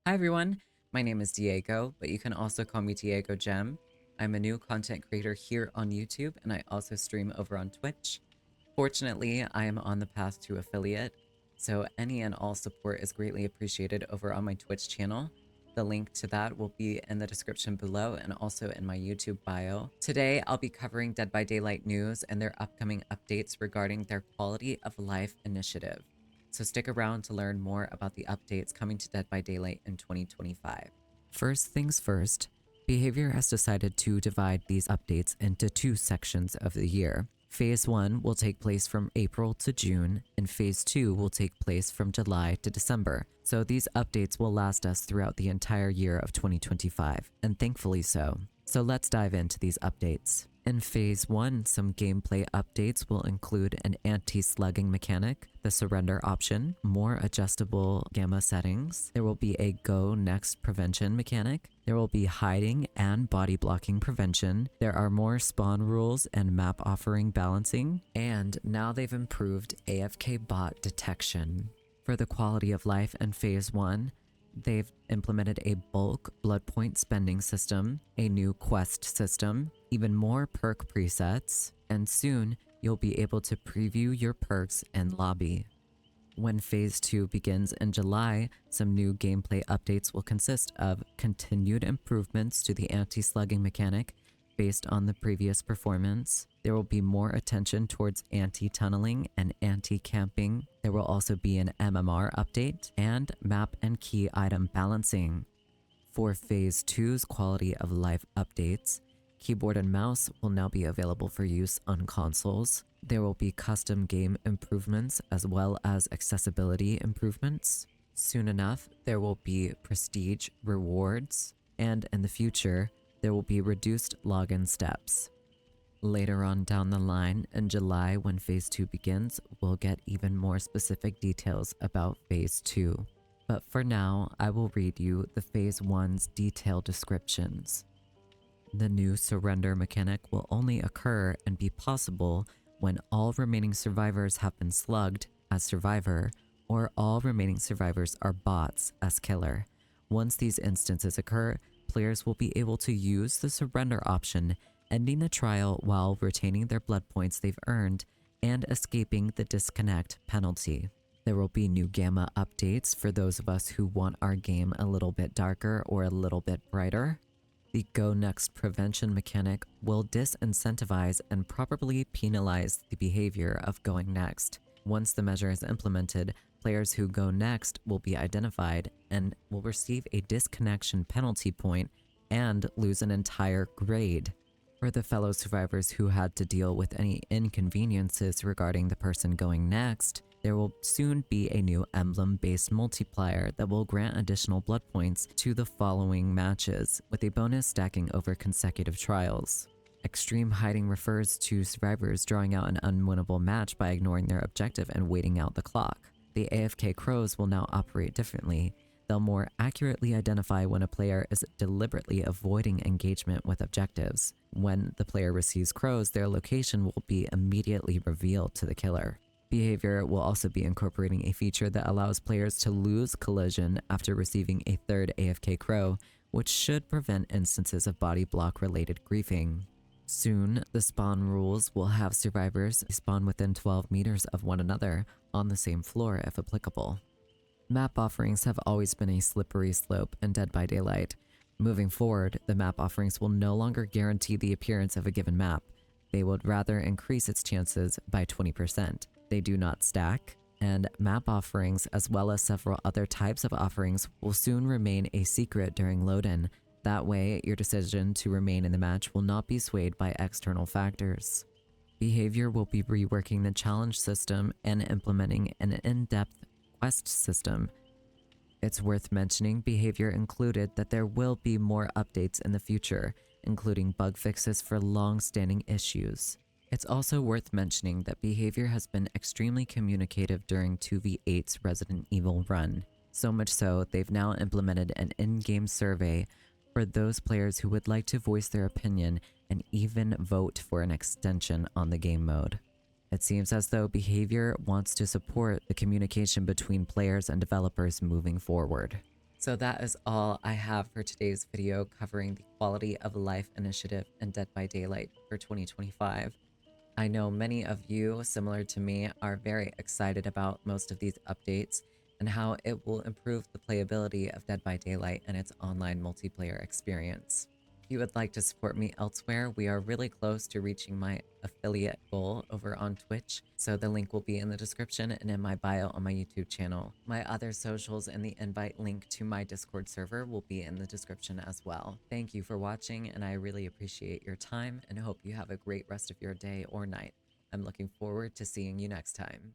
Hi everyone, my name is Diego, but you can also call me Diego Gem. I'm a new content creator here on YouTube and I also stream over on Twitch. Fortunately, I am on the path to affiliate, so any and all support is greatly appreciated over on my Twitch channel. The link to that will be in the description below and also in my YouTube bio. Today, I'll be covering Dead by Daylight news and their upcoming updates regarding their quality of life initiative. So stick around to learn more about the updates coming to Dead by Daylight in 2025. First things first, Behaviour has decided to divide these updates into two sections of the year. Phase 1 will take place from April to June, and Phase 2 will take place from July to December. So these updates will last us throughout the entire year of 2025, and thankfully so. So let's dive into these updates. In Phase 1, some gameplay updates will include an anti-slugging mechanic, the surrender option, more adjustable gamma settings. There will be a go next prevention mechanic. There will be hiding and body blocking prevention. There are more spawn rules and map offering balancing. And now they've improved AFK bot detection. For the quality of life in Phase 1, they've implemented a bulk blood point spending system, a new quest system, even more perk presets, and soon you'll be able to preview your perks in lobby. When Phase 2 begins in July, some new gameplay updates will consist of continued improvements to the anti-slugging mechanic based on the previous performance. There will be more attention towards anti-tunneling and anti-camping. There will also be an MMR update and map and key item balancing. For Phase 2's quality of life updates, keyboard and mouse will now be available for use on consoles. There will be custom game improvements as well as accessibility improvements. Soon enough, there will be prestige rewards, and in the future, there will be reduced login steps. Later on down the line, in July when Phase 2 begins, we'll get even more specific details about Phase 2. But for now, I will read you the Phase 1's detailed descriptions. The new surrender mechanic will only occur and be possible when all remaining survivors have been slugged as survivor, or all remaining survivors are bots as killer. Once these instances occur, players will be able to use the surrender option, ending the trial while retaining their blood points they've earned and escaping the disconnect penalty. There will be new gamma updates for those of us who want our game a little bit darker or a little bit brighter. The Go Next prevention mechanic will disincentivize and probably penalize the behavior of going next. Once the measure is implemented, players who go next will be identified and will receive a disconnection penalty point and lose an entire grade. For the fellow survivors who had to deal with any inconveniences regarding the person going next, there will soon be a new emblem-based multiplier that will grant additional blood points to the following matches, with a bonus stacking over consecutive trials. Extreme hiding refers to survivors drawing out an unwinnable match by ignoring their objective and waiting out the clock. The AFK crows will now operate differently. They'll more accurately identify when a player is deliberately avoiding engagement with objectives. When the player receives crows, their location will be immediately revealed to the killer. Behaviour will also be incorporating a feature that allows players to lose collision after receiving a third AFK crow, which should prevent instances of body block related griefing. Soon, the spawn rules will have survivors spawn within 12 meters of one another on the same floor if applicable. Map offerings have always been a slippery slope in Dead by Daylight. Moving forward, the map offerings will no longer guarantee the appearance of a given map. They would rather increase its chances by 20%. They do not stack, and map offerings as well as several other types of offerings will soon remain a secret during load-in. That way, your decision to remain in the match will not be swayed by external factors. Behaviour will be reworking the challenge system and implementing an in-depth quest system. It's worth mentioning Behaviour included that there will be more updates in the future, including bug fixes for long-standing issues. It's also worth mentioning that Behaviour has been extremely communicative during 2v8's Resident Evil run. So much so, they've now implemented an in-game survey for those players who would like to voice their opinion and even vote for an extension on the game mode. It seems as though Behaviour wants to support the communication between players and developers moving forward. So that is all I have for today's video covering the Quality of Life Initiative and Dead by Daylight for 2025. I know many of you, similar to me, are very excited about most of these updates and how it will improve the playability of Dead by Daylight and its online multiplayer experience. If you would like to support me elsewhere, we are really close to reaching my affiliate goal over on Twitch, so the link will be in the description and in my bio on my YouTube channel. My other socials and the invite link to my Discord server will be in the description as well. Thank you for watching, and I really appreciate your time and hope you have a great rest of your day or night. I'm looking forward to seeing you next time.